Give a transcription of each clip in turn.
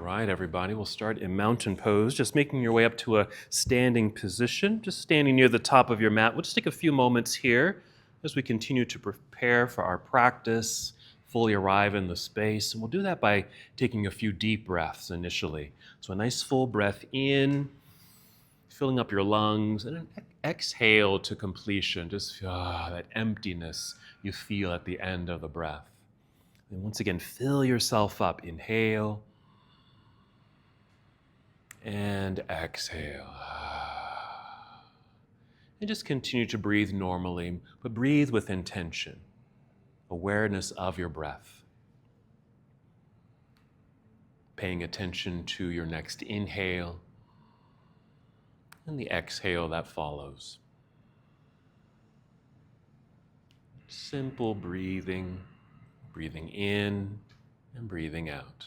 right, everybody, we'll start in mountain pose, just making your way up to a standing position, just standing near the top of your mat. We'll just take a few moments here as we continue to prepare for our practice, fully arrive in the space. And we'll do that by taking a few deep breaths initially. So a nice full breath in, filling up your lungs, and an exhale to completion. Just that emptiness you feel at the end of the breath. And once again, fill yourself up. Inhale and exhale. And just continue to breathe normally, but breathe with intention, awareness of your breath. Paying attention to your next inhale and the exhale that follows. Simple breathing, breathing in and breathing out.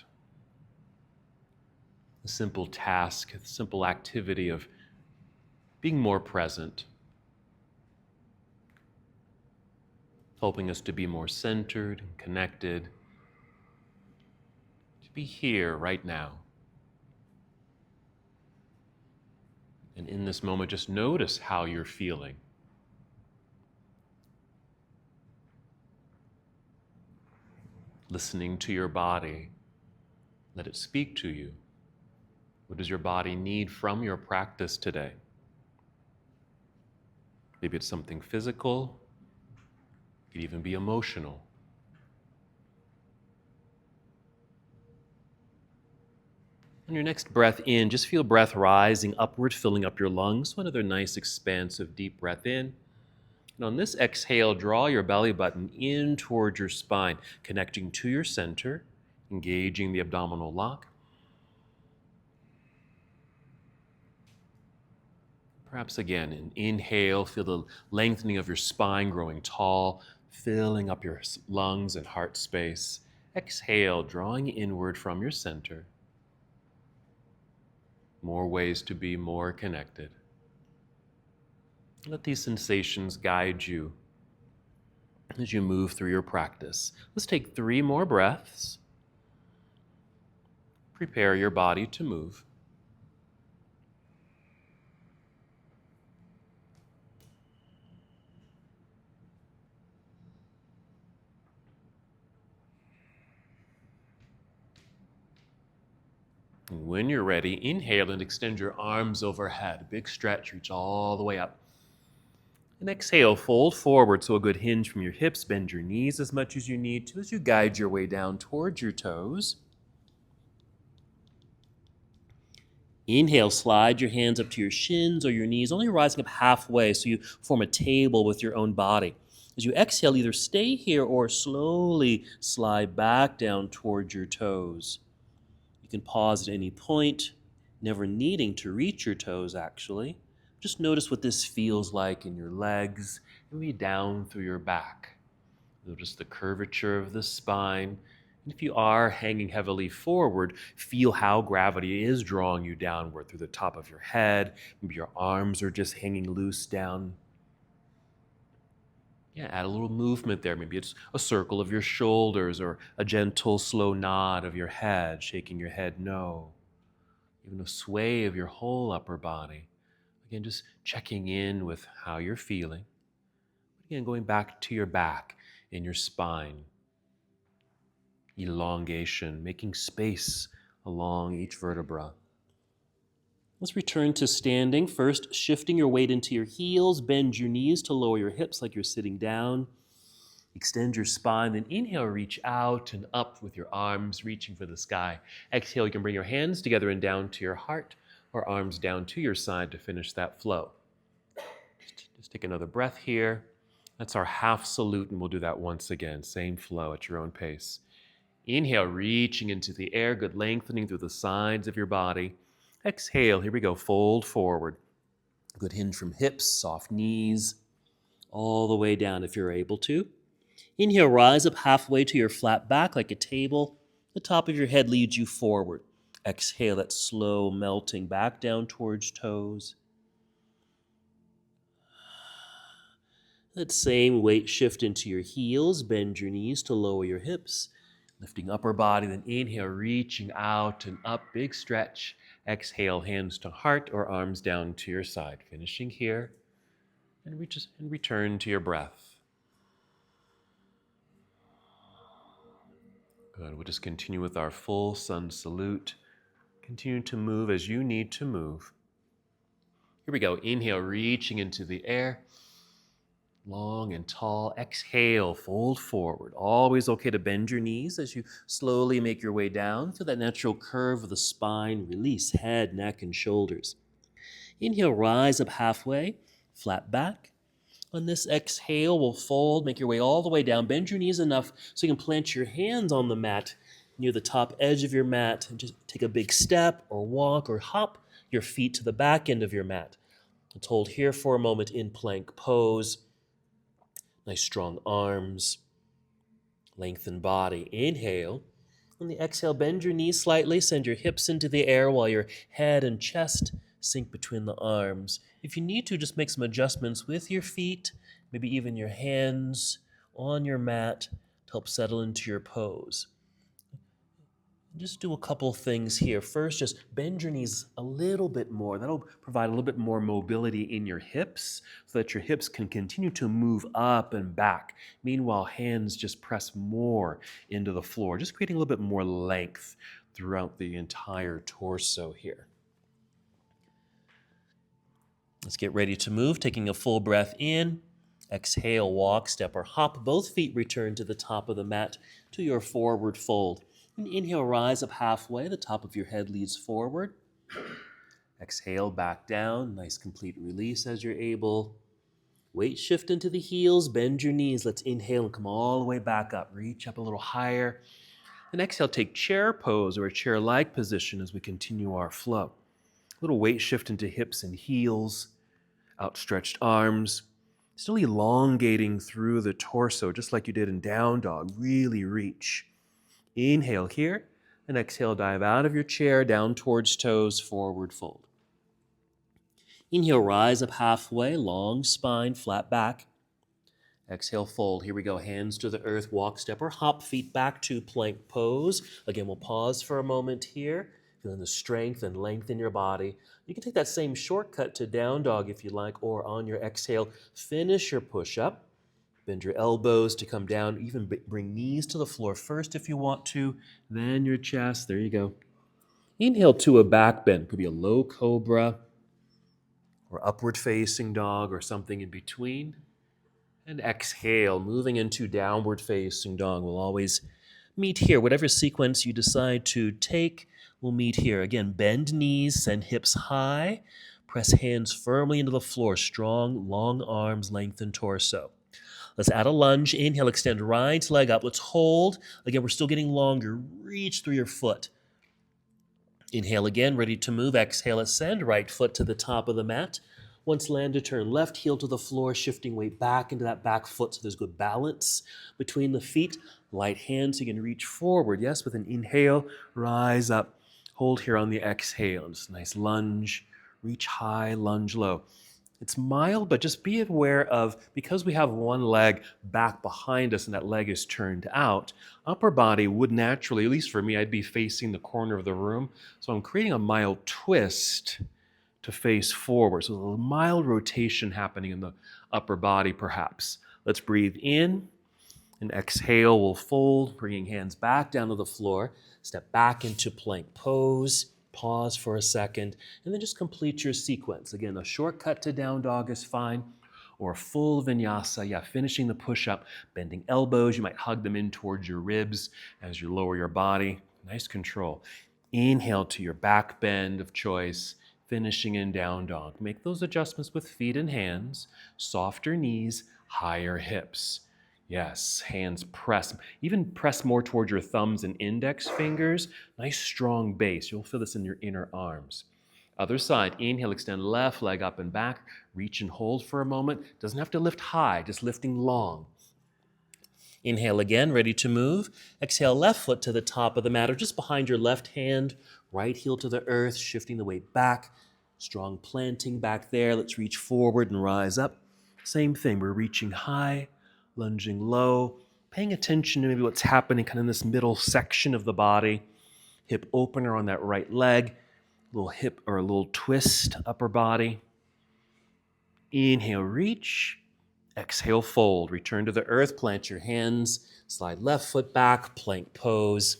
The simple task, the simple activity of being more present, helping us to be more centered and connected, to be here right now. And in this moment, just notice how you're feeling. Listening to your body, let it speak to you. What does your body need from your practice today? Maybe it's something physical, it could even be emotional. On your next breath in, just feel breath rising upward, filling up your lungs. So another nice, expansive, deep breath in. And on this exhale, draw your belly button in towards your spine, connecting to your center, engaging the abdominal lock. Perhaps again, an inhale, feel the lengthening of your spine growing tall, filling up your lungs and heart space. Exhale, drawing inward from your center. More ways to be more connected. Let these sensations guide you as you move through your practice. Let's take 3 more breaths. Prepare your body to move. And when you're ready, inhale and extend your arms overhead. Big stretch, reach all the way up. And exhale, fold forward, so a good hinge from your hips. Bend your knees as much as you need to as you guide your way down towards your toes. Inhale, slide your hands up to your shins or your knees, only rising up halfway so you form a table with your own body. As you exhale, either stay here or slowly slide back down towards your toes. You can pause at any point, never needing to reach your toes actually. Just notice what this feels like in your legs, and maybe down through your back. Notice the curvature of the spine. And if you are hanging heavily forward, feel how gravity is drawing you downward through the top of your head. Maybe your arms are just hanging loose down. Yeah, add a little movement there. Maybe it's a circle of your shoulders or a gentle, slow nod of your head, shaking your head no. Even a sway of your whole upper body. Again, just checking in with how you're feeling. Again, going back to your back and your spine. Elongation, making space along each vertebra. Let's return to standing. First, shifting your weight into your heels. Bend your knees to lower your hips like you're sitting down. Extend your spine, then inhale, reach out and up with your arms reaching for the sky. Exhale, you can bring your hands together and down to your heart, or arms down to your side to finish that flow. Just take another breath here. That's our half salute, and we'll do that once again. Same flow at your own pace. Inhale, reaching into the air, good lengthening through the sides of your body. Exhale, here we go, fold forward. Good hinge from hips, soft knees, all the way down if you're able to. Inhale, rise up halfway to your flat back like a table. The top of your head leads you forward. Exhale, that slow melting back down towards toes. That same weight shift into your heels. Bend your knees to lower your hips. Lifting upper body, then inhale, reaching out and up, big stretch. Exhale, hands to heart or arms down to your side. Finishing here, and return to your breath. Good. We'll just continue with our full sun salute. Continue to move as you need to move. Here we go. Inhale, reaching into the air. Long and tall. Exhale, fold forward. Always okay to bend your knees as you slowly make your way down through that natural curve of the spine. Release head, neck, and shoulders. Inhale, rise up halfway, flat back. On this exhale, we'll fold, make your way all the way down. Bend your knees enough so you can plant your hands on the mat near the top edge of your mat and just take a big step or walk or hop your feet to the back end of your mat. Let's hold here for a moment in plank pose. Nice strong arms, lengthen body. Inhale. On the exhale, bend your knees slightly, send your hips into the air while your head and chest sink between the arms. If you need to, just make some adjustments with your feet, maybe even your hands on your mat to help settle into your pose. Just do a couple things here. First, just bend your knees a little bit more. That'll provide a little bit more mobility in your hips so that your hips can continue to move up and back. Meanwhile, hands just press more into the floor, just creating a little bit more length throughout the entire torso here. Let's get ready to move, taking a full breath in. Exhale, walk, step, or hop. Both feet return to the top of the mat to your forward fold. And inhale, rise up halfway. The top of your head leads forward. Exhale, back down. Nice complete release as you're able. Weight shift into the heels. Bend your knees. Let's inhale and come all the way back up. Reach up a little higher. And exhale, take chair pose or a chair-like position as we continue our flow. A little weight shift into hips and heels. Outstretched arms. Still elongating through the torso, just like you did in down dog. Really reach. Inhale here, and exhale, dive out of your chair, down towards toes, forward fold. Inhale, rise up halfway, long spine, flat back. Exhale, fold. Here we go, hands to the earth, walk, step, or hop, feet back to plank pose. Again, we'll pause for a moment here, feeling the strength and length in your body. You can take that same shortcut to down dog if you like, or on your exhale, finish your push-up. Bend your elbows to come down. Even bring knees to the floor first if you want to. Then your chest. There you go. Inhale to a back bend. Could be a low cobra or upward facing dog or something in between. And exhale, moving into downward facing dog. We'll always meet here. Whatever sequence you decide to take, we'll meet here. Again, bend knees, send hips high. Press hands firmly into the floor. Strong, long arms, lengthen torso. Let's add a lunge. Inhale, extend right leg up. Let's hold. Again, we're still getting longer. Reach through your foot. Inhale again, ready to move. Exhale, ascend. Right foot to the top of the mat. Once landed, turn left heel to the floor, shifting weight back into that back foot so there's good balance between the feet. Light hand so you can reach forward. Yes, with an inhale, rise up. Hold here on the exhale. Just a nice lunge. Reach high, lunge low. It's mild, but just be aware of, because we have one leg back behind us and that leg is turned out, upper body would naturally, at least for me, I'd be facing the corner of the room. So I'm creating a mild twist to face forward. So a mild rotation happening in the upper body, perhaps. Let's breathe in and exhale. We'll fold, bringing hands back down to the floor. Step back into plank pose. Pause for a second, and then just complete your sequence. Again, a shortcut to down dog is fine, or a full vinyasa. Yeah, finishing the push-up, bending elbows. You might hug them in towards your ribs as you lower your body. Nice control. Inhale to your back bend of choice, finishing in down dog. Make those adjustments with feet and hands, softer knees, higher hips. Yes, hands press. Even press more towards your thumbs and index fingers. Nice strong base. You'll feel this in your inner arms. Other side, inhale, extend left leg up and back. Reach and hold for a moment. Doesn't have to lift high, just lifting long. Inhale again, ready to move. Exhale, left foot to the top of the mat or just behind your left hand. Right heel to the earth, shifting the weight back. Strong planting back there. Let's reach forward and rise up. Same thing, we're reaching high. Lunging low, Paying attention to maybe what's happening kind of in this middle section of the body. Hip opener on that right leg, little hip or a little twist, upper body. Inhale, reach. Exhale, fold. Return to the earth, plant your hands, slide left foot back, plank pose.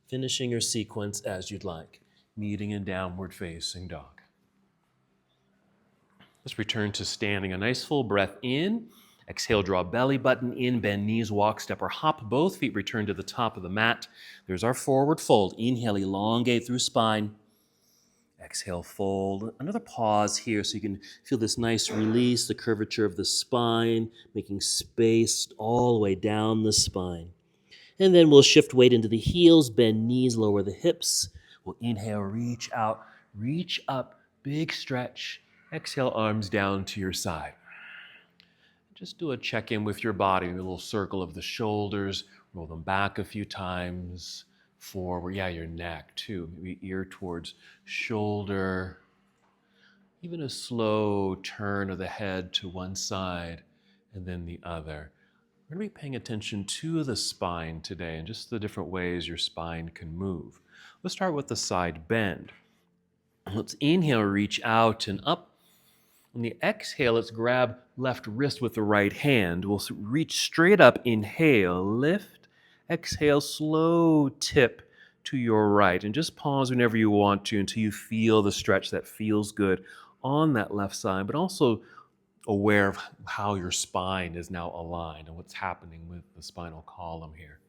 Finishing your sequence as you'd like. Meeting in downward facing dog. Let's return to standing. A nice full breath in. Exhale, draw belly button in, bend knees, walk, step, or hop. Both feet return to the top of the mat. There's our forward fold. Inhale, elongate through spine. Exhale, fold. Another pause here so you can feel this nice release, the curvature of the spine, making space all the way down the spine. And then we'll shift weight into the heels, bend knees, lower the hips. We'll inhale, reach out, reach up, big stretch. Exhale, arms down to your side. Just do a check-in with your body, a little circle of the shoulders, roll them back a few times, forward, your neck too, maybe ear towards shoulder, even a slow turn of the head to one side and then the other. We're going to be paying attention to the spine today and just the different ways your spine can move. Let's start with the side bend. Let's inhale, reach out and up. On the exhale, let's grab left wrist with the right hand. We'll reach straight up, inhale, lift. Exhale, slow tip to your right. And just pause whenever you want to until you feel the stretch that feels good on that left side, but also aware of how your spine is now aligned and what's happening with the spinal column here.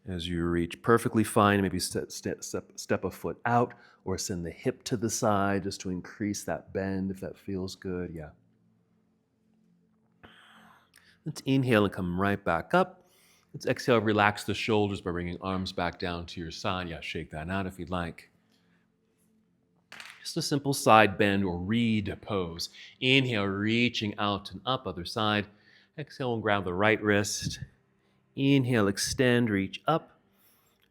As you reach, perfectly fine, maybe step a foot out or send the hip to the side just to increase that bend if that feels good. Yeah. Let's inhale and come right back up. Let's exhale, relax the shoulders by bringing arms back down to your side. Yeah, shake that out if you'd like. Just a simple side bend or reed pose. Inhale, reaching out and up, other side. Exhale and grab the right wrist. Inhale, extend, reach up.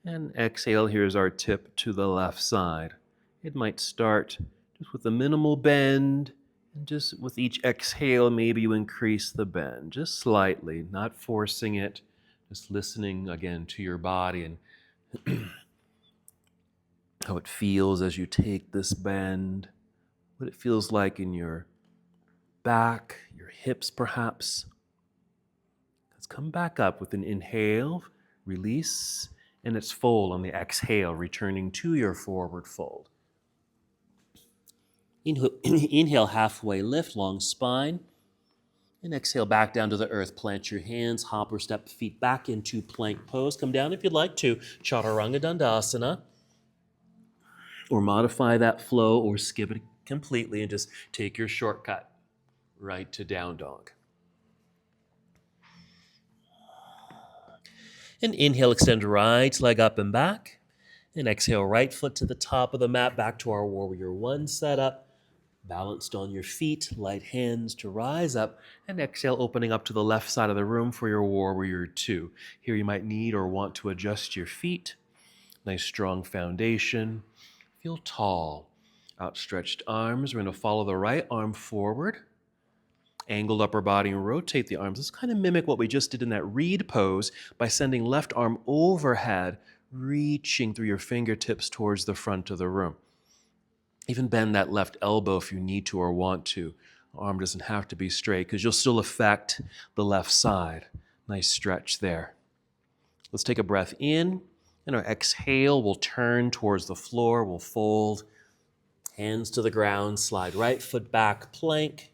And exhale, here's our tip to the left side. It might start just with a minimal bend, and just with each exhale, maybe you increase the bend, just slightly, not forcing it, just listening again to your body and how it feels as you take this bend, what it feels like in your back, your hips perhaps. Let's come back up with an inhale, release, and it's fold on the exhale, returning to your forward fold. Inhale, halfway lift, long spine. And exhale, back down to the earth. Plant your hands, hop or step feet back into plank pose. Come down if you'd like to, Chaturanga Dandasana. Or modify that flow or skip it completely and just take your shortcut right to down dog. And inhale, extend right leg up and back. And exhale, right foot to the top of the mat, back to our Warrior One setup. Balanced on your feet, light hands to rise up. And exhale, opening up to the left side of the room for your Warrior Two. Here you might need or want to adjust your feet. Nice strong foundation. Feel tall. Outstretched arms. We're going to follow the right arm forward. Angled upper body and rotate the arms. Let's kind of mimic what we just did in that reed pose by sending left arm overhead, reaching through your fingertips towards the front of the room. Even bend that left elbow if you need to or want to. The arm doesn't have to be straight because you'll still affect the left side. Nice stretch there. Let's take a breath in, and our exhale, we'll turn towards the floor, we'll fold. Hands to the ground, slide right foot back, plank.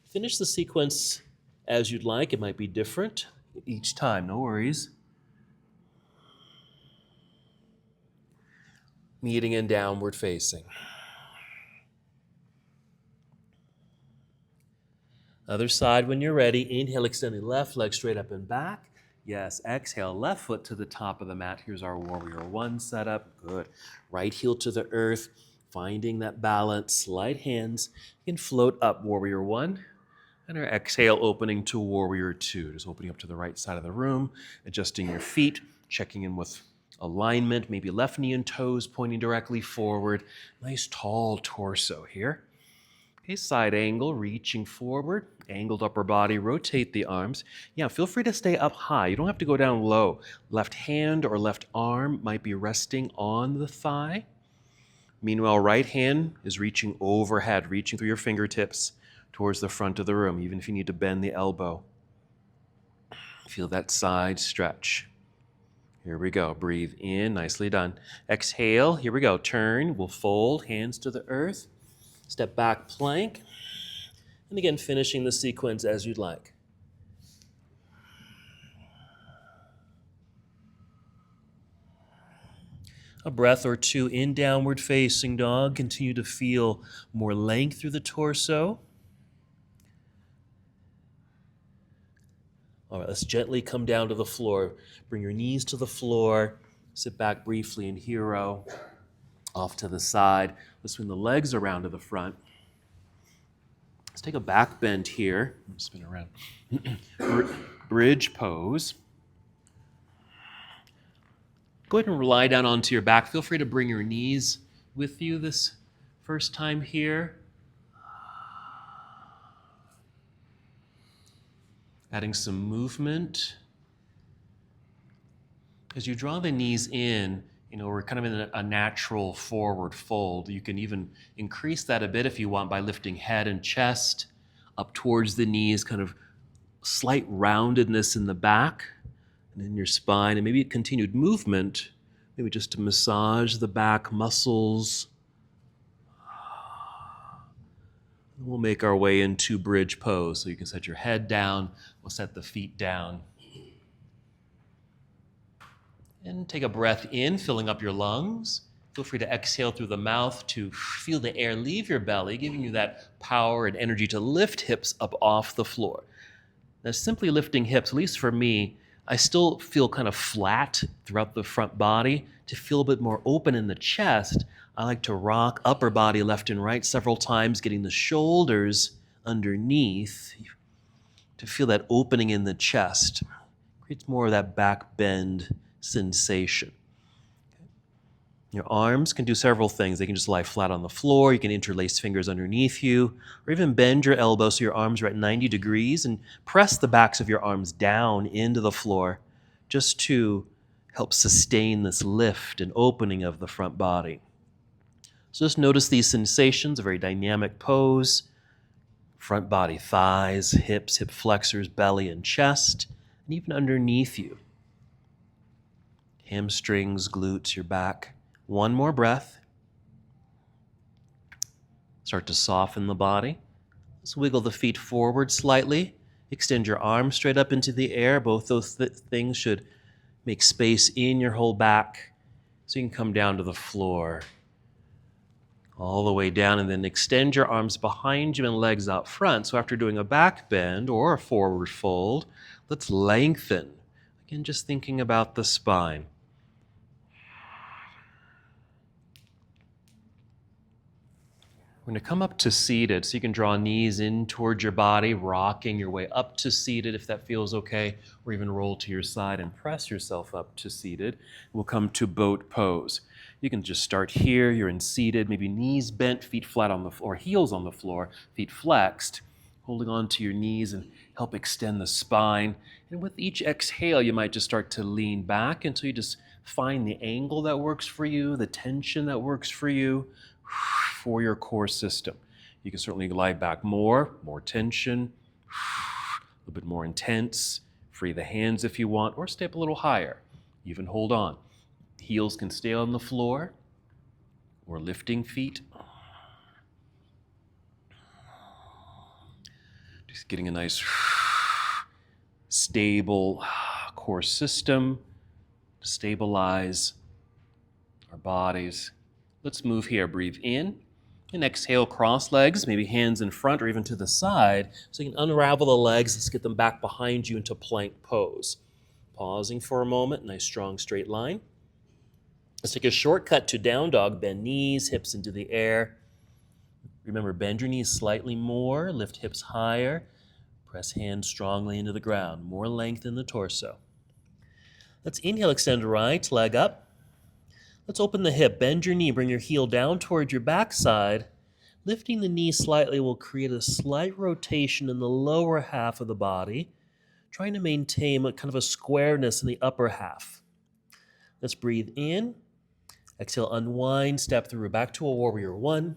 Finish the sequence as you'd like. It might be different each time, no worries. Meeting in downward facing. Other side when you're ready. Inhale, extending left leg straight up and back. Yes, exhale, left foot to the top of the mat. Here's our Warrior One setup. Good. Right heel to the earth, finding that balance. Light hands. You can float up, Warrior One. And our exhale, opening to Warrior Two. Just opening up to the right side of the room, adjusting your feet, checking in with alignment, maybe left knee and toes pointing directly forward. Nice tall torso here. Okay, side angle, reaching forward, angled upper body, rotate the arms. Yeah, feel free to stay up high. You don't have to go down low. Left hand or left arm might be resting on the thigh. Meanwhile, right hand is reaching overhead, reaching through your fingertips towards the front of the room, even if you need to bend the elbow. Feel that side stretch. Here we go. Breathe in. Nicely done. Exhale. Here we go. Turn. We'll fold. Hands to the earth. Step back, plank. And again, finishing the sequence as you'd like. A breath or two in downward facing dog. Continue to feel more length through the torso. All right, let's gently come down to the floor. Bring your knees to the floor. Sit back briefly in hero. Off to the side. Let's swing the legs around to the front. Let's take a back bend here. Spin around. Bridge pose. Go ahead and lie down onto your back. Feel free to bring your knees with you this first time here. Adding some movement. As you draw the knees in, we're kind of in a natural forward fold. You can even increase that a bit if you want by lifting head and chest up towards the knees, kind of slight roundedness in the back and in your spine, and maybe continued movement, maybe just to massage the back muscles. We'll make our way into bridge pose. So you can set your head down, we'll set the feet down. And take a breath in, filling up your lungs. Feel free to exhale through the mouth to feel the air leave your belly, giving you that power and energy to lift hips up off the floor. Now, simply lifting hips, at least for me, I still feel kind of flat throughout the front body. To feel a bit more open in the chest, I like to rock upper body left and right several times, getting the shoulders underneath to feel that opening in the chest. Creates more of that back bend sensation. Your arms can do several things. They can just lie flat on the floor. You can interlace fingers underneath you, or even bend your elbows so your arms are at 90 degrees and press the backs of your arms down into the floor just to help sustain this lift and opening of the front body. So just notice these sensations, a very dynamic pose. Front body, thighs, hips, hip flexors, belly, and chest, and even underneath you. Hamstrings, glutes, your back. One more breath. Start to soften the body. Let's wiggle the feet forward slightly. Extend your arms straight up into the air. Both those things should make space in your whole back so you can come down to the floor. All the way down, and then extend your arms behind you and legs out front. So after doing a back bend or a forward fold, let's lengthen. Again, just thinking about the spine. We're going to come up to seated, so you can draw knees in towards your body, rocking your way up to seated if that feels okay, or even roll to your side and press yourself up to seated. We'll come to boat pose. You can just start here, you're in seated, maybe knees bent, feet flat on the floor, heels on the floor, feet flexed, holding on to your knees and help extend the spine. And with each exhale, you might just start to lean back until you just find the angle that works for you, the tension that works for you, for your core system. You can certainly glide back more tension, a little bit more intense. Free the hands if you want, or stay up a little higher. Even hold on. Heels can stay on the floor, or lifting feet. Just getting a nice stable core system to stabilize our bodies. Let's move here. Breathe in and exhale, cross legs, maybe hands in front or even to the side. So you can unravel the legs. Let's get them back behind you into plank pose. Pausing for a moment, nice strong straight line. Let's take a shortcut to down dog. Bend knees, hips into the air. Remember, bend your knees slightly more, lift hips higher, press hands strongly into the ground. More length in the torso. Let's inhale, extend right leg up. Let's open the hip, bend your knee, bring your heel down toward your backside. Lifting the knee slightly will create a slight rotation in the lower half of the body, trying to maintain a kind of a squareness in the upper half. Let's breathe in. Exhale, unwind, step through, back to a warrior one.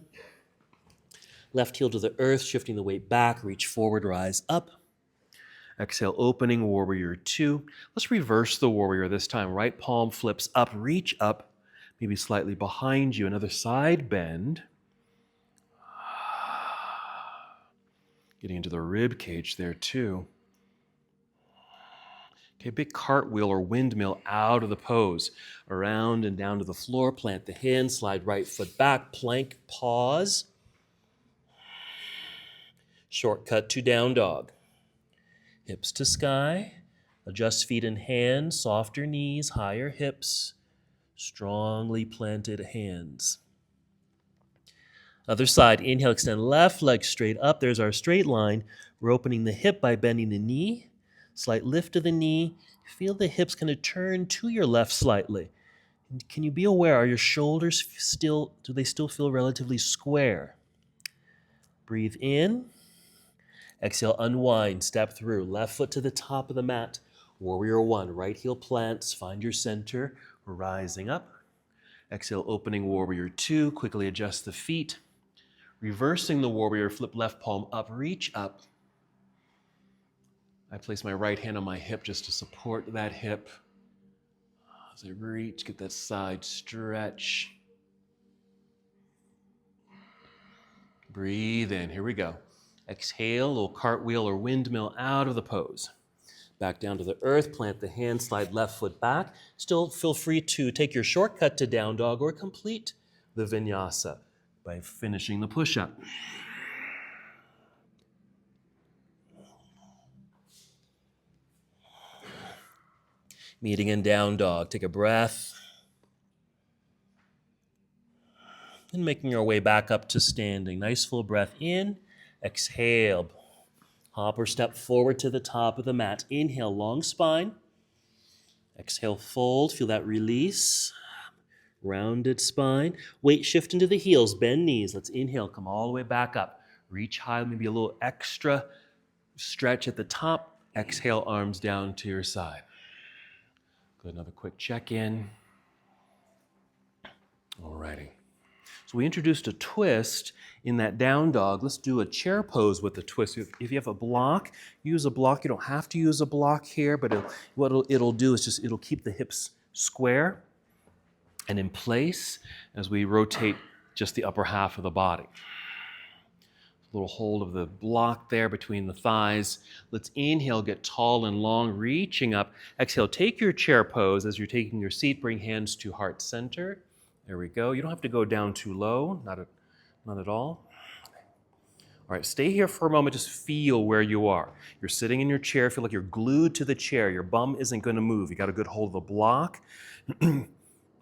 Left heel to the earth, shifting the weight back, reach forward, rise up. Exhale, opening warrior two. Let's reverse the warrior this time. Right palm flips up, reach up, maybe slightly behind you. Another side bend. Getting into the rib cage there too. Okay, big cartwheel or windmill out of the pose. Around and down to the floor. Plant the hand, slide right foot back, plank, pause. Shortcut to down dog. Hips to sky. Adjust feet and hands, softer knees, higher hips, strongly planted hands. Other side, inhale, extend left leg straight up. There's our straight line. We're opening the hip by bending the knee. Slight lift of the knee. Feel the hips kind of turn to your left slightly. And can you be aware, are your shoulders do they still feel relatively square? Breathe in. Exhale, unwind, step through. Left foot to the top of the mat. Warrior one, right heel plants, find your center. We're rising up. Exhale, opening warrior two. Quickly adjust the feet. Reversing the warrior, flip left palm up, reach up. I place my right hand on my hip just to support that hip. As I reach, get that side stretch. Breathe in, here we go. Exhale, a little cartwheel or windmill out of the pose. Back down to the earth, plant the hand, slide left foot back. Still feel free to take your shortcut to down dog or complete the vinyasa by finishing the push-up. Meeting in down dog. Take a breath. And making our way back up to standing. Nice full breath in. Exhale. Hop or step forward to the top of the mat. Inhale, long spine. Exhale, fold. Feel that release. Rounded spine. Weight shift into the heels. Bend knees. Let's inhale. Come all the way back up. Reach high. Maybe a little extra stretch at the top. Exhale, arms down to your side. Good. Another quick check-in. Alrighty. So we introduced a twist in that down dog. Let's do a chair pose with the twist. If you have a block, use a block. You don't have to use a block here, but what it'll do is it'll keep the hips square and in place as we rotate just the upper half of the body. A little hold of the block there between the thighs. Let's inhale, get tall and long, reaching up. Exhale, take your chair pose as you're taking your seat. Bring hands to heart center. There we go. You don't have to go down too low, not at all. All right, stay here for a moment. Just feel where you are. You're sitting in your chair. Feel like you're glued to the chair. Your bum isn't going to move. You got a good hold of the block.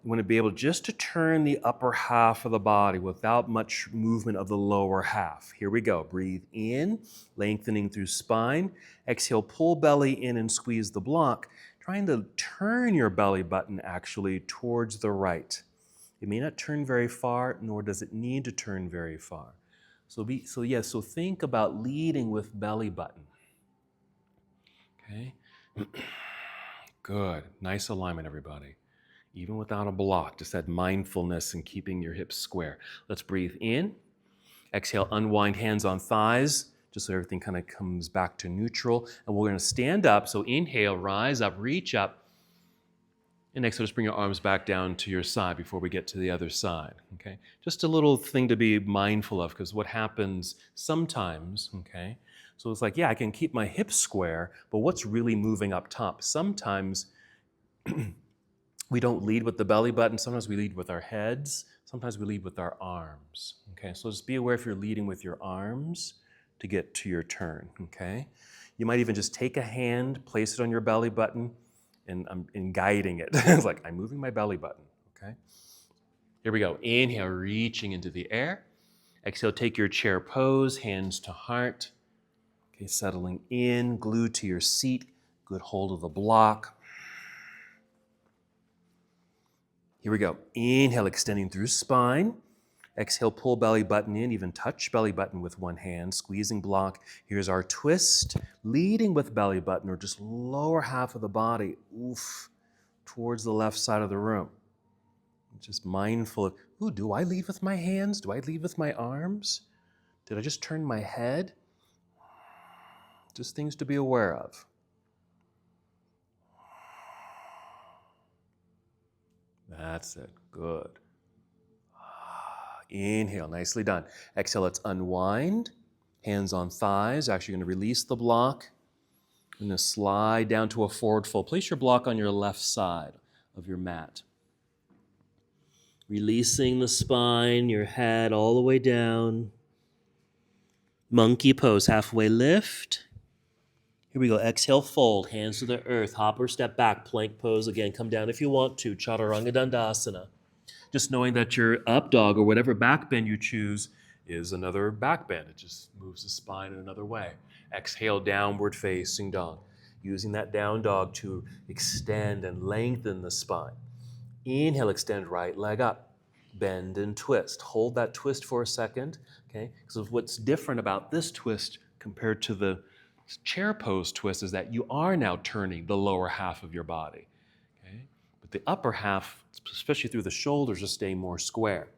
You want to be able just to turn the upper half of the body without much movement of the lower half. Here we go. Breathe in, lengthening through spine. Exhale, pull belly in and squeeze the block, trying to turn your belly button actually towards the right. It may not turn very far, nor does it need to turn very far. So think about leading with belly button. Okay? Good. Nice alignment, everybody. Even without a block, just that mindfulness and keeping your hips square. Let's breathe in. Exhale, unwind hands on thighs, just so everything kind of comes back to neutral. And we're going to stand up. So inhale, rise up, reach up. And exhale, just bring your arms back down to your side before we get to the other side. Okay? Just a little thing to be mindful of, because what happens sometimes, okay? So it's like, yeah, I can keep my hips square, but what's really moving up top? Sometimes we don't lead with the belly button. Sometimes we lead with our heads. Sometimes we lead with our arms. Okay, so just be aware if you're leading with your arms to get to your turn. Okay, you might even just take a hand, place it on your belly button, and I'm guiding it. It's like I'm moving my belly button. Okay, here we go. Inhale, reaching into the air. Exhale, take your chair pose, hands to heart. Okay, settling in, glued to your seat. Good hold of the block. Here we go. Inhale, extending through spine. Exhale, pull belly button in, even touch belly button with one hand, squeezing block. Here's our twist, leading with belly button or just lower half of the body, oof, towards the left side of the room. Just mindful of, ooh, do I lead with my hands? Do I lead with my arms? Did I just turn my head? Just things to be aware of. That's it. Good. Inhale. Nicely done. Exhale. Let's unwind. Hands on thighs. Actually going to release the block. I'm going to slide down to a forward fold. Place your block on your left side of your mat. Releasing the spine, your head all the way down. Monkey pose. Halfway lift. Here we go. Exhale, fold. Hands to the earth. Hop or step back. Plank pose. Again, come down if you want to. Chaturanga Dandasana. Just knowing that your up dog or whatever back bend you choose is another back bend. It just moves the spine in another way. Exhale, downward facing dog. Using that down dog to extend and lengthen the spine. Inhale, extend right leg up. Bend and twist. Hold that twist for a second. Okay? Because what's different about this twist compared to the chair pose twist is that you are now turning the lower half of your body. Okay? But the upper half, especially through the shoulders, is staying more square.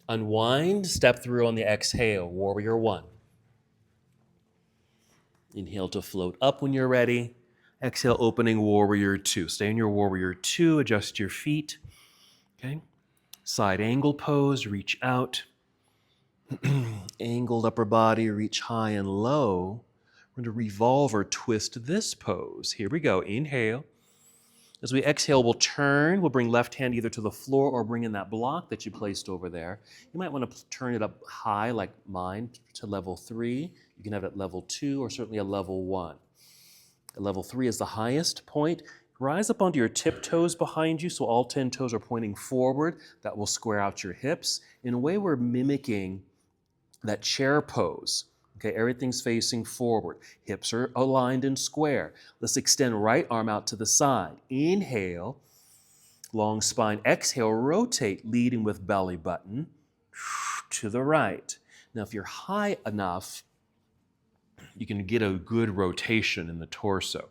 Unwind, step through on the exhale, warrior one. Inhale to float up when you're ready. Exhale, opening warrior two. Stay in your warrior two, adjust your feet. Okay? Side angle pose, reach out. Angled upper body, reach high and low. We're going to revolve or twist this pose. Here we go. Inhale. As we exhale, we'll turn. We'll bring left hand either to the floor or bring in that block that you placed over there. You might want to turn it up high, like mine, to level 3. You can have it at level 2 or certainly a level 1. A level 3 is the highest point. Rise up onto your tiptoes behind you so all 10 toes are pointing forward. That will square out your hips. In a way, we're mimicking that chair pose. Okay, everything's facing forward. Hips are aligned and square. Let's extend right arm out to the side. Inhale, long spine. Exhale, rotate, leading with belly button to the right. Now, if you're high enough, you can get a good rotation in the torso.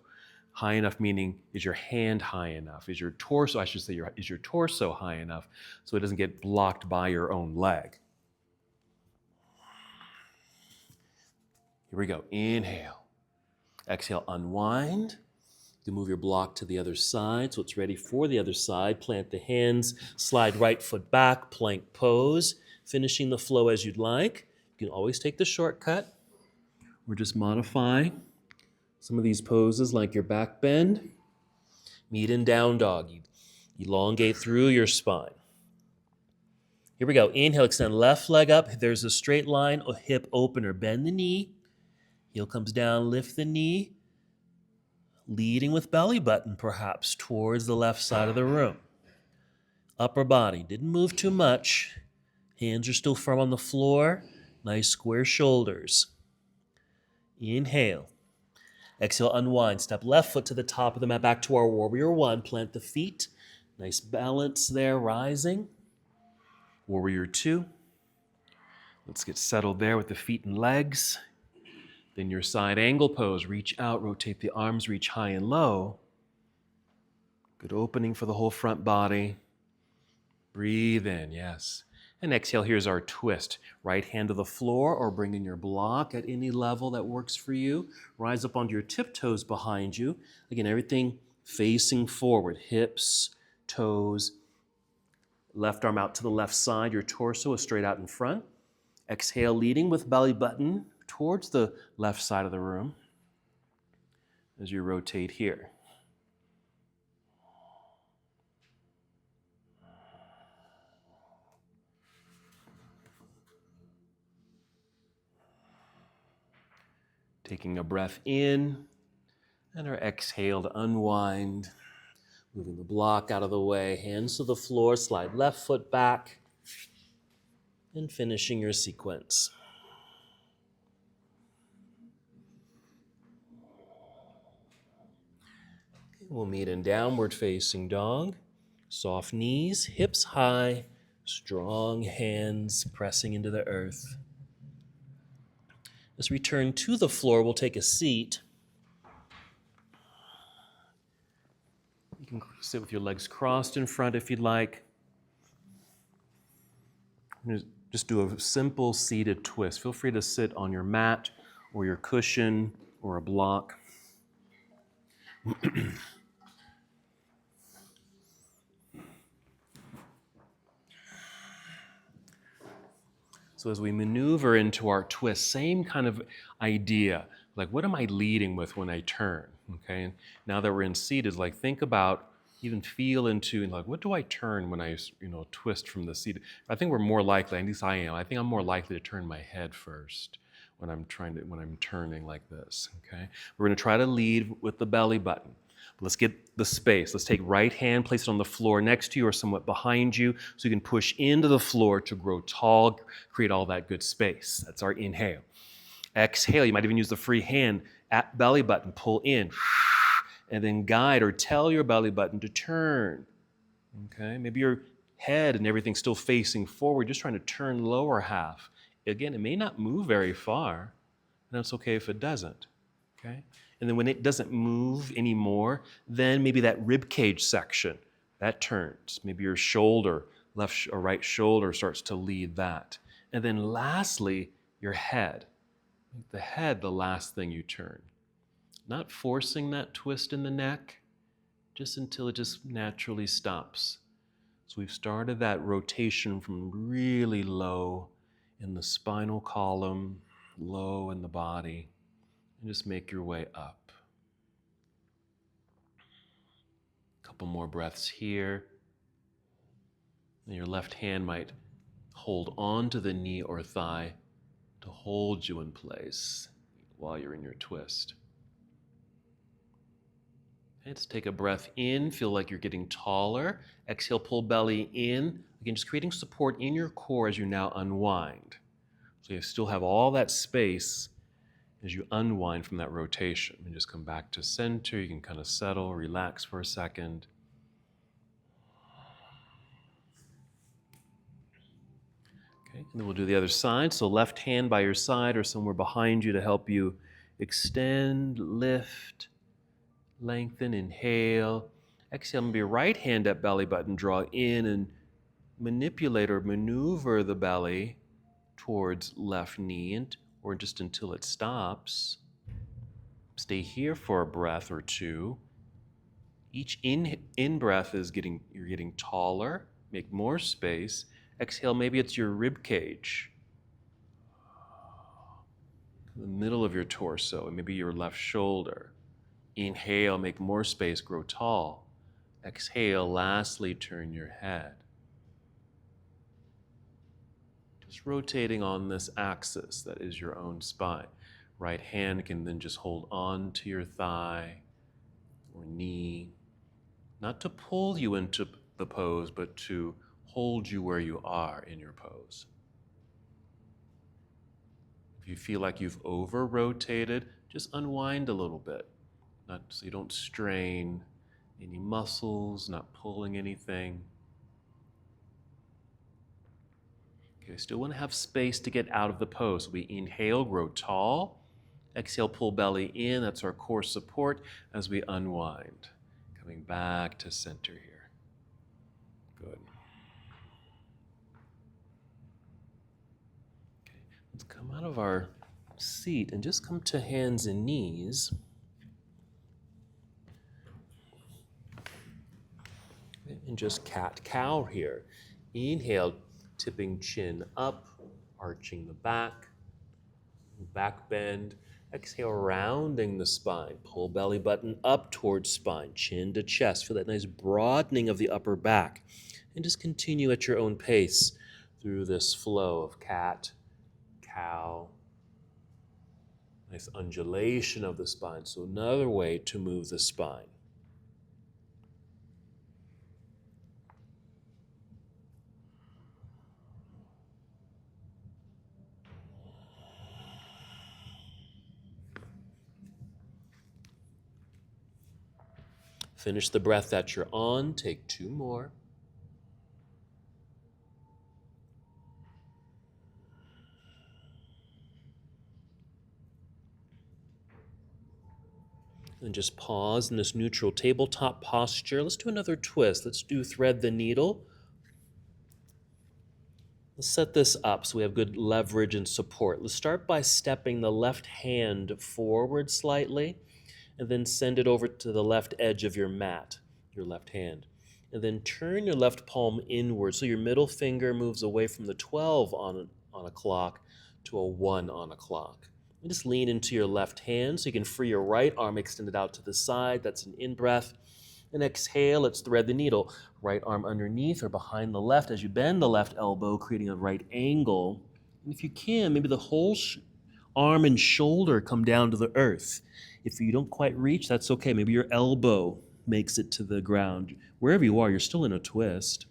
High enough meaning, is your hand high enough? Is your torso, I should say, is your torso high enough so it doesn't get blocked by your own leg? Here we go. Inhale. Exhale, unwind. You move your block to the other side so it's ready for the other side. Plant the hands, slide right foot back, plank pose, finishing the flow as you'd like. You can always take the shortcut or just modify some of these poses like your back bend. Meet in down dog. You elongate through your spine. Here we go. Inhale, extend left leg up. There's a straight line, a hip opener. Bend the knee. Heel comes down, lift the knee. Leading with belly button, perhaps, towards the left side of the room. Upper body, didn't move too much. Hands are still firm on the floor. Nice square shoulders. Inhale. Exhale, unwind. Step left foot to the top of the mat, back to our warrior one. Plant the feet. Nice balance there, rising. Warrior two. Let's get settled there with the feet and legs. Then your side angle pose. Reach out, rotate the arms, reach high and low. Good opening for the whole front body. Breathe in, yes. And exhale, here's our twist. Right hand to the floor or bring in your block at any level that works for you. Rise up onto your tiptoes behind you. Again, everything facing forward. Hips, toes. Left arm out to the left side. Your torso is straight out in front. Exhale, leading with belly button towards the left side of the room as you rotate here. Taking a breath in and our exhale to unwind. Moving the block out of the way, hands to the floor, slide left foot back, and finishing your sequence. We'll meet in downward facing dog. Soft knees, hips high, Strong hands pressing into the earth. Let's return to the floor. We'll take a seat. You can sit with your legs crossed in front if you'd like. Just do a simple seated twist. Feel free to sit on your mat or your cushion or a block. So as we maneuver into our twist, same kind of idea. Like, what am I leading with when I turn? Okay, and now that we're in seated, like think about, even feel into, like, what do I turn when I, twist from the seated? I think we're more likely, at least I am, I think I'm more likely to turn my head first when I'm turning like this, okay? We're gonna try to lead with the belly button. Let's get the space. Let's take right hand, place it on the floor next to you or somewhat behind you so you can push into the floor to grow tall, create all that good space. That's our inhale. Exhale, you might even use the free hand at belly button, pull in, and then guide or tell your belly button to turn. Okay, maybe your head and everything's still facing forward, just trying to turn lower half. Again, it may not move very far, and that's okay if it doesn't. Okay? And then when it doesn't move anymore, then maybe that rib cage section, that turns. Maybe your shoulder, left or right shoulder starts to lead that. And then lastly, your head. Make the head the last thing you turn. Not forcing that twist in the neck, just until it just naturally stops. So we've started that rotation from really low in the spinal column, low in the body, and just make your way up. A couple more breaths here. And your left hand might hold on to the knee or thigh to hold you in place while you're in your twist. Okay, let's take a breath in, feel like you're getting taller. Exhale, pull belly in. Again, just creating support in your core as you now unwind. So you still have all that space as you unwind from that rotation. And just come back to center. You can kind of settle, relax for a second. Okay, and then we'll do the other side. So left hand by your side or somewhere behind you to help you extend, lift, lengthen, inhale. Exhale, maybe your right hand at belly button, draw in and manipulate or maneuver the belly towards left knee, or just until it stops. Stay here for a breath or two. Each in breath is you're getting taller, make more space. Exhale, maybe it's your rib cage, the middle of your torso, and maybe your left shoulder. Inhale, make more space, grow tall. Exhale, lastly, turn your head. Just rotating on this axis that is your own spine. Right hand can then just hold on to your thigh or knee, not to pull you into the pose, but to hold you where you are in your pose. If you feel like you've over-rotated, just unwind a little bit, not so you don't strain any muscles, not pulling anything. Okay, still want to have space to get out of the pose. We inhale, grow tall. Exhale, pull belly in. That's our core support as we unwind. Coming back to center here. Good. Okay, let's come out of our seat and just come to hands and knees. And just cat-cow here. Inhale, tipping chin up, arching the back bend. Exhale, rounding the spine. Pull belly button up towards spine, chin to chest. Feel that nice broadening of the upper back. And just continue at your own pace through this flow of cat, cow. Nice undulation of the spine. So another way to move the spine. Finish the breath that you're on. Take two more. And just pause in this neutral tabletop posture. Let's do another twist. Let's do thread the needle. Let's set this up so we have good leverage and support. Let's start by stepping the left hand forward slightly, and then send it over to the left edge of your mat, your left hand. And then turn your left palm inward so your middle finger moves away from the 12 on a clock to a 1 on a clock. And just lean into your left hand so you can free your right arm extended out to the side. That's an in-breath. And exhale, let's thread the needle. Right arm underneath or behind the left as you bend the left elbow, creating a right angle. And if you can, maybe the whole arm and shoulder come down to the earth. If you don't quite reach, that's okay. Maybe your elbow makes it to the ground. Wherever you are, you're still in a twist.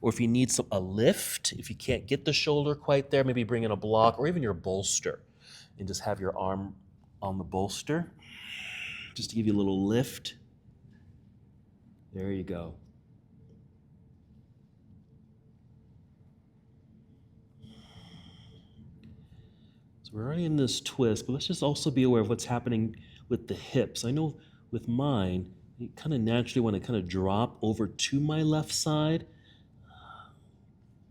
Or if you need a lift, if you can't get the shoulder quite there, maybe bring in a block or even your bolster and just have your arm on the bolster just to give you a little lift. There you go. So we're already in this twist, but let's just also be aware of what's happening with the hips. I know with mine, I kind of naturally want to kind of drop over to my left side.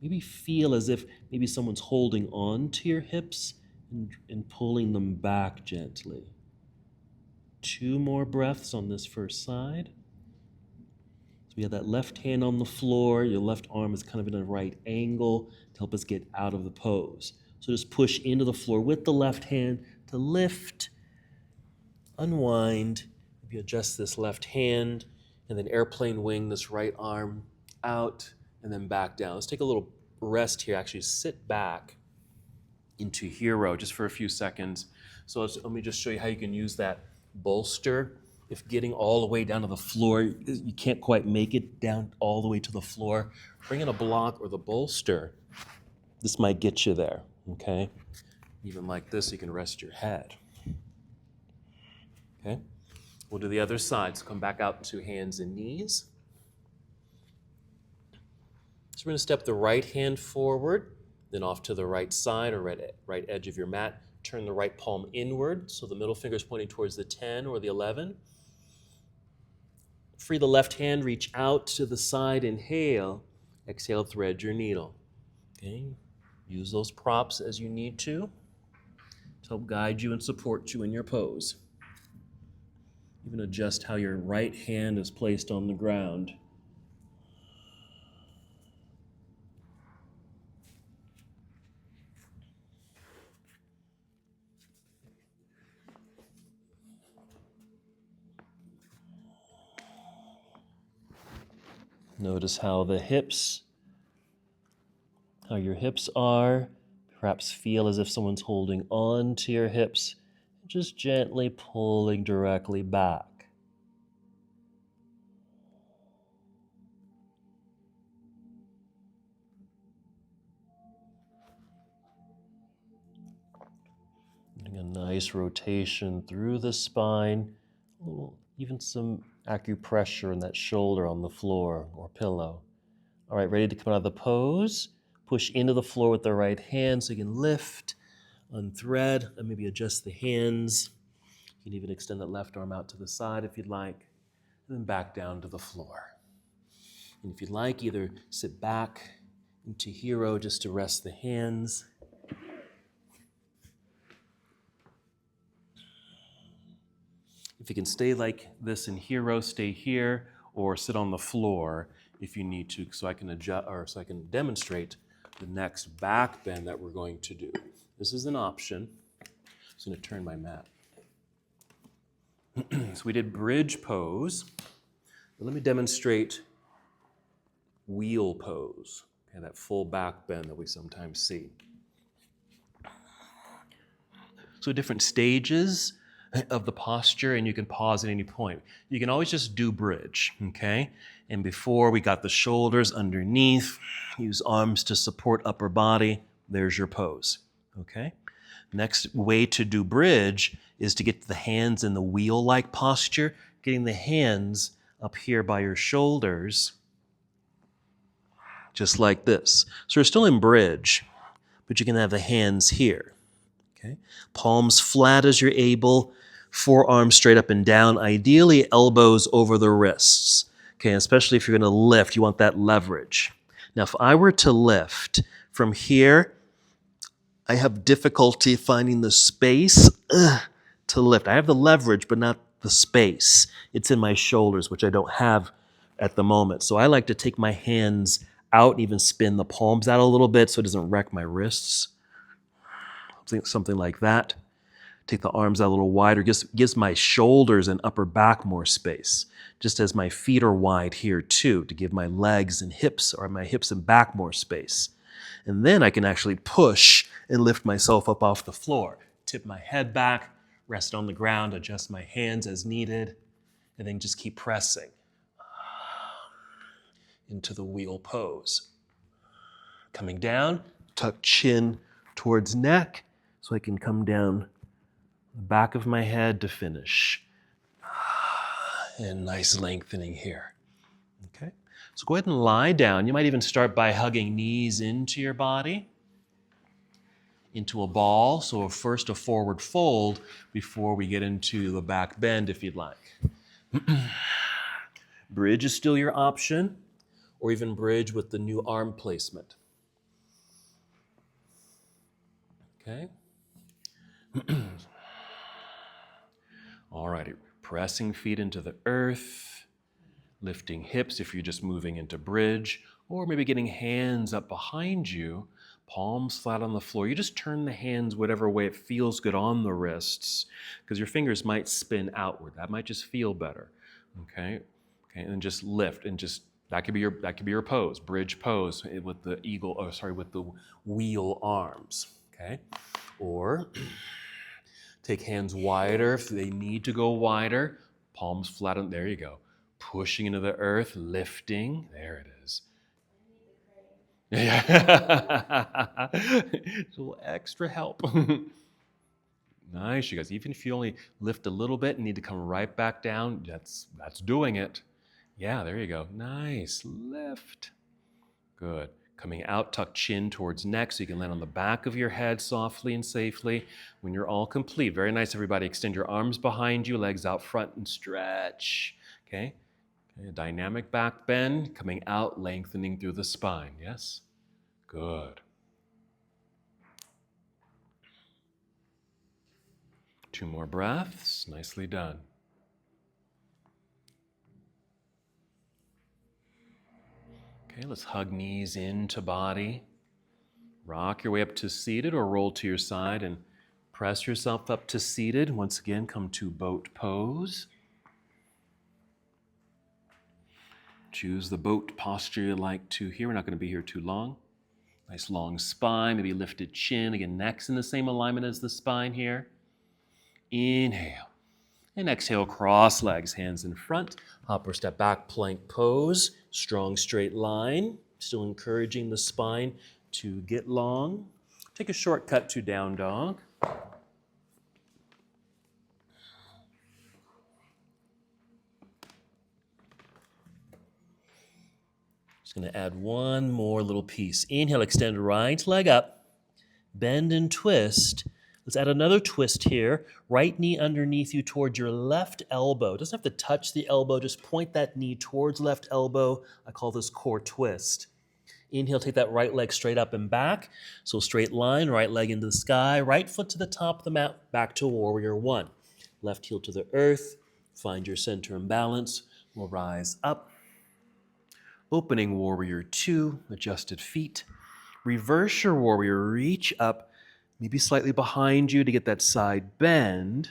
Maybe feel as if maybe someone's holding on to your hips and pulling them back gently. 2 more breaths on this first side. So we have that left hand on the floor. Your left arm is kind of in a right angle to help us get out of the pose. So just push into the floor with the left hand to lift, unwind. Maybe adjust this left hand and then airplane wing this right arm out and then back down. Let's take a little rest here. Actually sit back into hero just for a few seconds. So let me just show you how you can use that bolster. If getting all the way down to the floor, you can't quite make it down all the way to the floor, bring in a block or the bolster. This might get you there, okay? Even like this, you can rest your head. Okay? We'll do the other side. So come back out to hands and knees. So we're going to step the right hand forward, then off to the right side or right edge of your mat. Turn the right palm inward, so the middle finger is pointing towards the 10 or the 11. Free the left hand, reach out to the side, inhale. Exhale, thread your needle. Okay? Use those props as you need to help guide you and support you in your pose. Even adjust how your right hand is placed on the ground. Notice how your hips are. Perhaps feel as if someone's holding on to your hips, just gently pulling directly back. Getting a nice rotation through the spine, even some acupressure in that shoulder on the floor or pillow. All right, ready to come out of the pose? Push into the floor with the right hand so you can lift, unthread, and maybe adjust the hands. You can even extend that left arm out to the side if you'd like, and then back down to the floor. And if you'd like, either sit back into hero just to rest the hands. If you can stay like this in hero, stay here, or sit on the floor if you need to, so I can adjust or so I can demonstrate the next back bend that we're going to do. This is an option. I'm just going to turn my mat. So we did bridge pose. But let me demonstrate wheel pose. Okay, that full back bend that we sometimes see. So different stages of the posture, and you can pause at any point. You can always just do bridge, okay? And before we got the shoulders underneath, use arms to support upper body. There's your pose, okay? Next way to do bridge is to get the hands in the wheel-like posture, getting the hands up here by your shoulders, just like this. So we're still in bridge, but you can have the hands here, okay? Palms flat as you're able. Forearms straight up and down, ideally elbows over the wrists. Okay, especially if you're going to lift, you want that leverage. Now, if I were to lift from here, I have difficulty finding the space to lift. I have the leverage, but not the space. It's in my shoulders, which I don't have at the moment. So I like to take my hands out and even spin the palms out a little bit so it doesn't wreck my wrists. Something like that. Take the arms out a little wider, gives my shoulders and upper back more space, just as my feet are wide here too, to give my legs and hips, or my hips and back, more space. And then I can actually push and lift myself up off the floor. Tip my head back, rest on the ground, adjust my hands as needed, and then just keep pressing into the wheel pose. Coming down, tuck chin towards neck, so I can come down the back of my head to finish. And nice lengthening here. Okay, so go ahead and lie down. You might even start by hugging knees into your body, into a ball. So first a forward fold before we get into the back bend if you'd like. Bridge is still your option, or even bridge with the new arm placement. Okay. All righty, pressing feet into the earth, lifting hips if you're just moving into bridge, or maybe getting hands up behind you, palms flat on the floor. You just turn the hands whatever way it feels good on the wrists, because your fingers might spin outward. That might just feel better. Okay, and then just lift, and just that could be your pose, bridge pose with the with the wheel arms. Okay, or take hands wider if they need to go wider. Palms flat on, there you go. Pushing into the earth, lifting. There it is. Yeah. A little extra help. Nice, you guys. Even if you only lift a little bit and need to come right back down, that's doing it. Yeah, there you go. Nice. Lift. Good. Coming out, tuck chin towards neck so you can land on the back of your head softly and safely. When you're all complete, very nice, everybody. Extend your arms behind you, legs out front and stretch. Okay. Dynamic back bend, coming out, lengthening through the spine. Yes? Good. Two more breaths. Nicely done. Okay, let's hug knees into body. Rock your way up to seated or roll to your side and press yourself up to seated. Once again, come to boat pose. Choose the boat posture you like to here. We're not going to be here too long. Nice long spine, maybe lifted chin. Again, neck's in the same alignment as the spine here. Inhale. And exhale, cross legs, hands in front. Hop or step back, plank pose. Strong straight line. Still encouraging the spine to get long. Take a shortcut to down dog. Just going to add one more little piece. Inhale, extend right leg up. Bend and twist. Let's add another twist here. Right knee underneath you towards your left elbow. It doesn't have to touch the elbow. Just point that knee towards left elbow. I call this core twist. Inhale, take that right leg straight up and back. So straight line, right leg into the sky, right foot to the top of the mat, back to warrior one. Left heel to the earth. Find your center and balance. We'll rise up. Opening warrior two, adjusted feet. Reverse your warrior, reach up, maybe slightly behind you to get that side bend.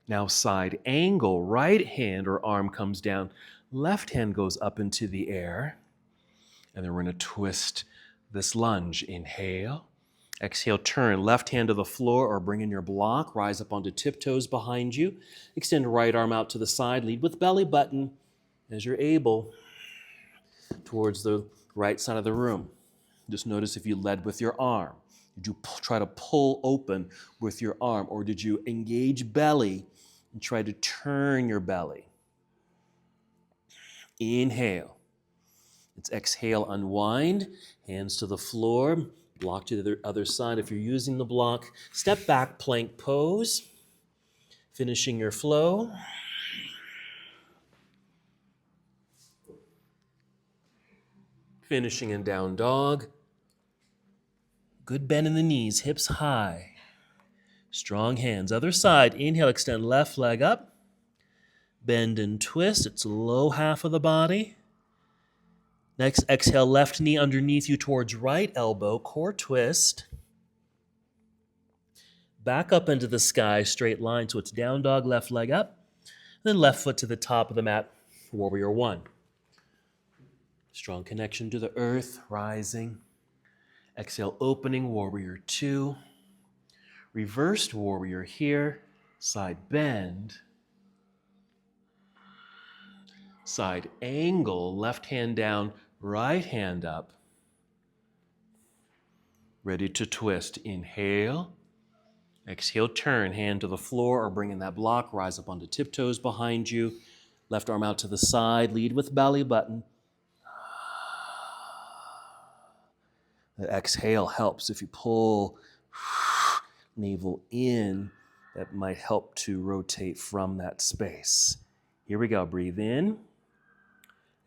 Now side angle, right hand or arm comes down, left hand goes up into the air. And then we're going to twist this lunge. Inhale. Exhale, turn left hand to the floor or bring in your block. Rise up onto tiptoes behind you. Extend right arm out to the side. Lead with belly button as you're able towards the right side of the room. Just notice if you led with your arm. Did you try to pull open with your arm, or did you engage belly and try to turn your belly? Inhale. It's exhale, unwind, hands to the floor, block to the other side if you're using the block. Step back, plank pose. Finishing your flow. Finishing in down dog. Good bend in the knees, hips high. Strong hands. Other side. Inhale, extend left leg up. Bend and twist. It's low half of the body. Next, exhale, left knee underneath you towards right elbow, core twist. Back up into the sky, straight line, so it's down dog, left leg up. Then left foot to the top of the mat, warrior one. Strong connection to the earth, rising. Exhale, opening, warrior two. Reversed warrior here, side bend. Side angle, left hand down, right hand up. Ready to twist. Inhale. Exhale, turn, hand to the floor or bring in that block. Rise up onto tiptoes behind you. Left arm out to the side. Lead with belly button. The exhale helps. If you pull navel in, that might help to rotate from that space. Here we go. Breathe in.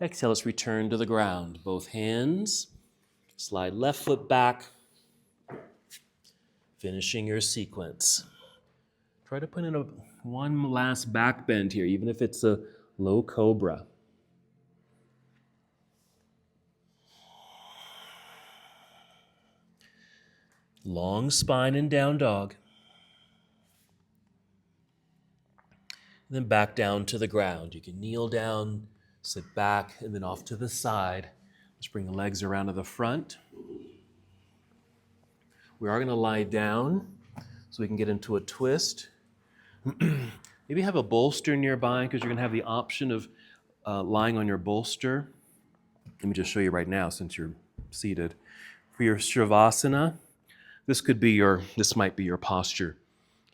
Exhale, let's return to the ground. Both hands. Slide left foot back. Finishing your sequence. Try to put in one last back bend here, even if it's a low cobra. Long spine and down dog. Then back down to the ground. You can kneel down, sit back, and then off to the side. Let's bring the legs around to the front. We are going to lie down so we can get into a twist. Maybe have a bolster nearby because you're going to have the option of lying on your bolster. Let me just show you right now since you're seated. For your Shavasana, this might be your posture.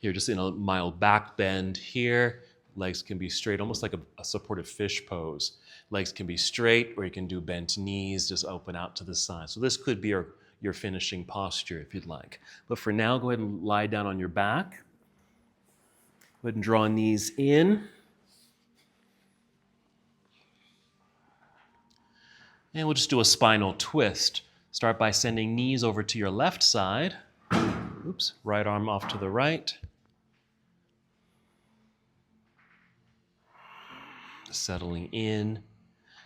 Here, just in a mild back bend here. Legs can be straight, almost like a supported fish pose. Legs can be straight, or you can do bent knees, just open out to the side. So this could be your finishing posture if you'd like. But for now, go ahead and lie down on your back. Go ahead and draw knees in. And we'll just do a spinal twist. Start by sending knees over to your left side. Oops, right arm off to the right. Settling in.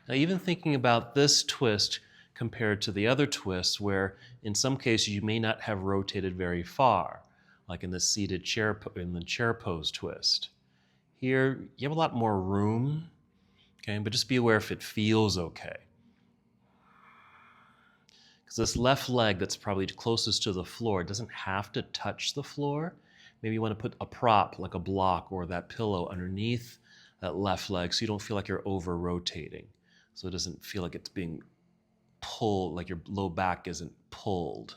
Now, even thinking about this twist compared to the other twists, where in some cases you may not have rotated very far, like in the seated chair, in the chair pose twist. Here, you have a lot more room, okay? But just be aware if it feels okay. Because this left leg that's probably closest to the floor doesn't have to touch the floor. Maybe you want to put a prop, like a block or that pillow underneath that left leg so you don't feel like you're over-rotating. So it doesn't feel like it's being pulled, like your low back isn't pulled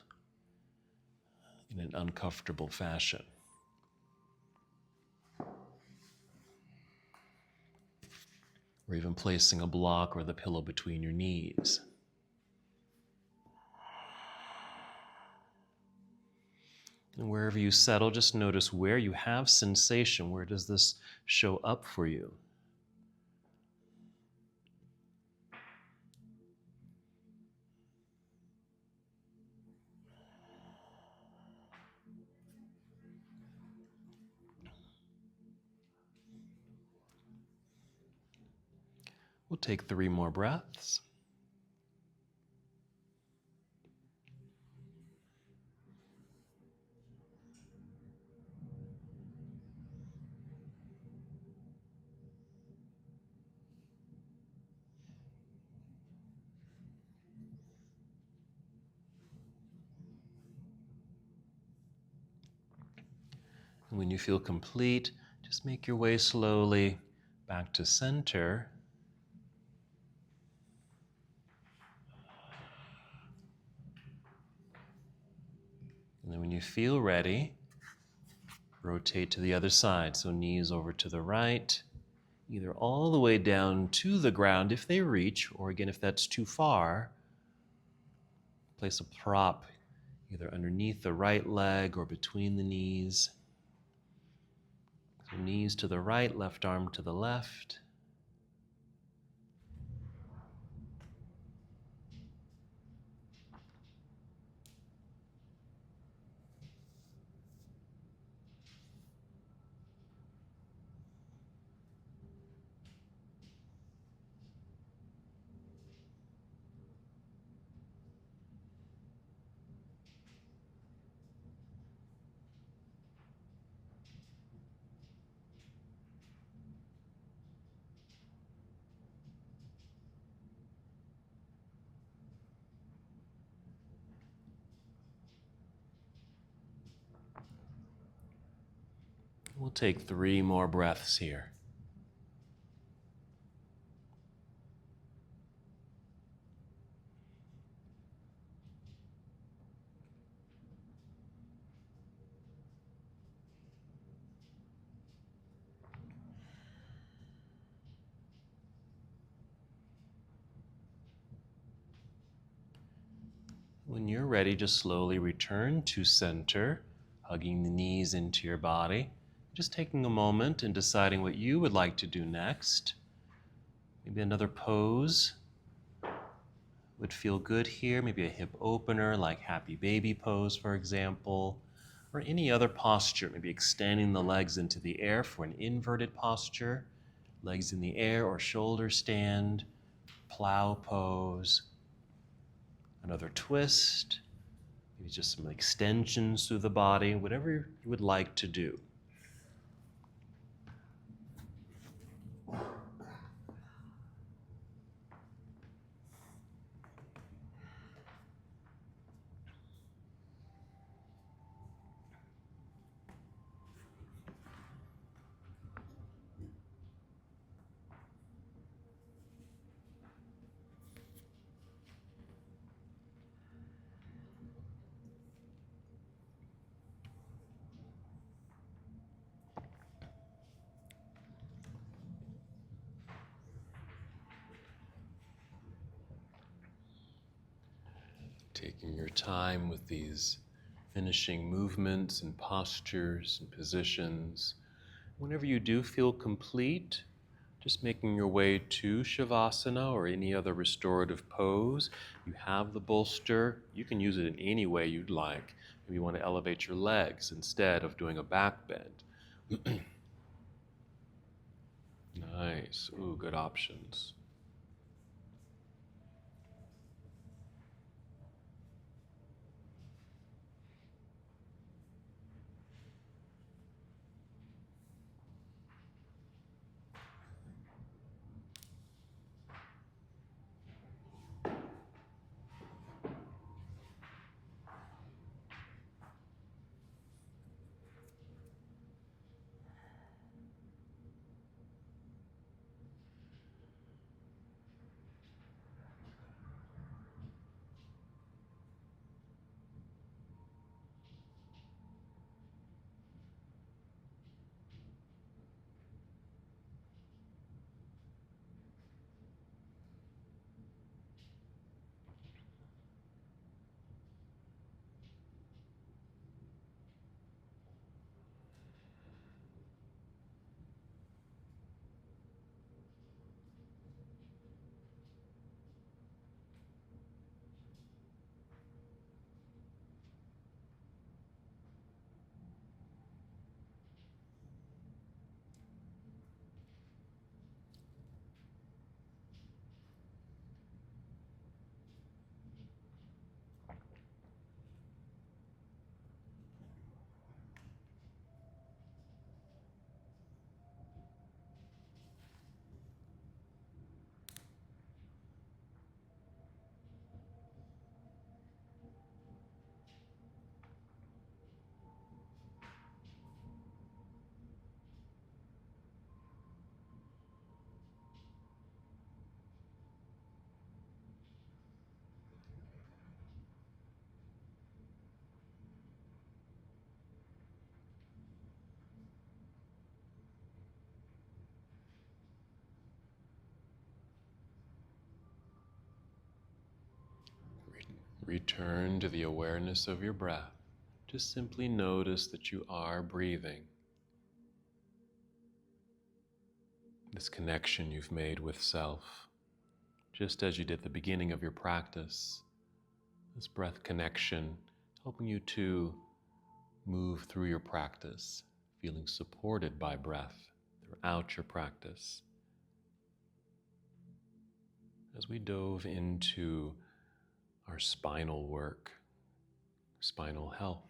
in an uncomfortable fashion. Or even placing a block or the pillow between your knees. And wherever you settle, just notice where you have sensation. Where does this show up for you? We'll take 3 more breaths. And when you feel complete, just make your way slowly back to center. And then when you feel ready, rotate to the other side. So knees over to the right, either all the way down to the ground if they reach, or again, if that's too far, place a prop either underneath the right leg or between the knees. So knees to the right, left arm to the left. We'll take 3 more breaths here. When you're ready, just slowly return to center, hugging the knees into your body. Just taking a moment and deciding what you would like to do next. Maybe another pose would feel good here. Maybe a hip opener like happy baby pose, for example, or any other posture. Maybe extending the legs into the air for an inverted posture, legs in the air or shoulder stand, plow pose, another twist, maybe just some extensions through the body, whatever you would like to do. Taking your time with these finishing movements and postures and positions. Whenever you do feel complete, just making your way to Shavasana or any other restorative pose. You have the bolster. You can use it in any way you'd like. Maybe you want to elevate your legs instead of doing a back bend. Nice. Ooh, good options. Return to the awareness of your breath. Just simply notice that you are breathing. this connection you've made with self, just as you did at the beginning of your practice. This breath connection helping you to move through your practice, feeling supported by breath throughout your practice. As we dove into our spinal work, spinal health,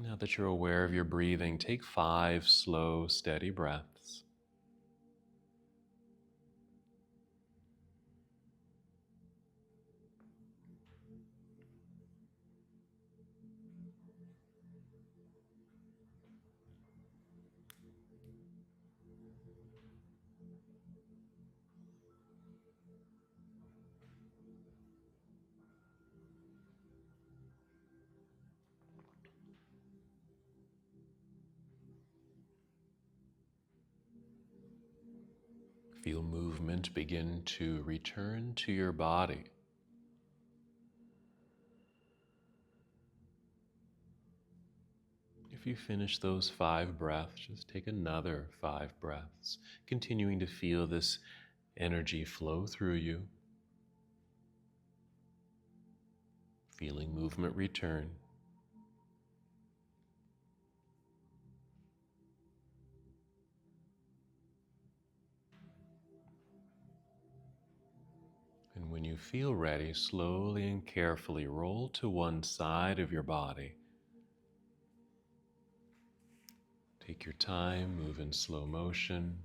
now that you're aware of your breathing, take 5 slow, steady breaths. Feel movement begin to return to your body. If you finish those 5 breaths, just take another 5 breaths, continuing to feel this energy flow through you, feeling movement return. And when you feel ready, slowly and carefully roll to one side of your body. Take your time, move in slow motion.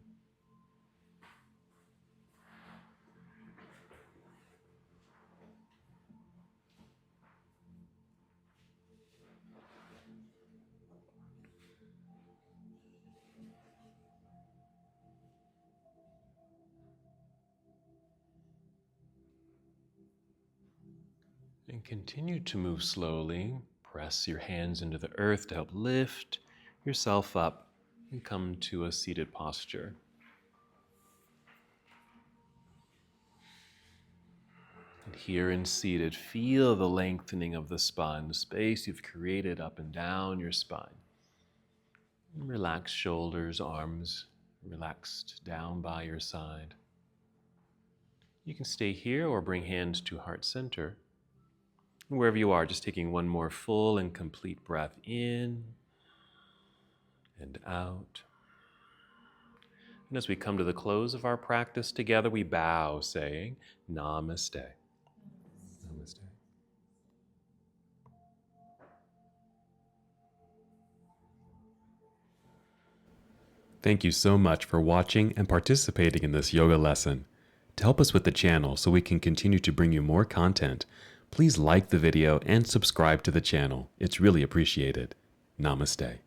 And continue to move slowly. Press your hands into the earth to help lift yourself up and come to a seated posture. And here in seated, feel the lengthening of the spine, the space you've created up and down your spine. And relax shoulders, arms relaxed down by your side. You can stay here or bring hands to heart center. Wherever you are, just taking one more full and complete breath in and out. And as we come to the close of our practice together, we bow, saying, Namaste. Namaste. Thank you so much for watching and participating in this yoga lesson. To help us with the channel so we can continue to bring you more content, please like the video and subscribe to the channel. It's really appreciated. Namaste.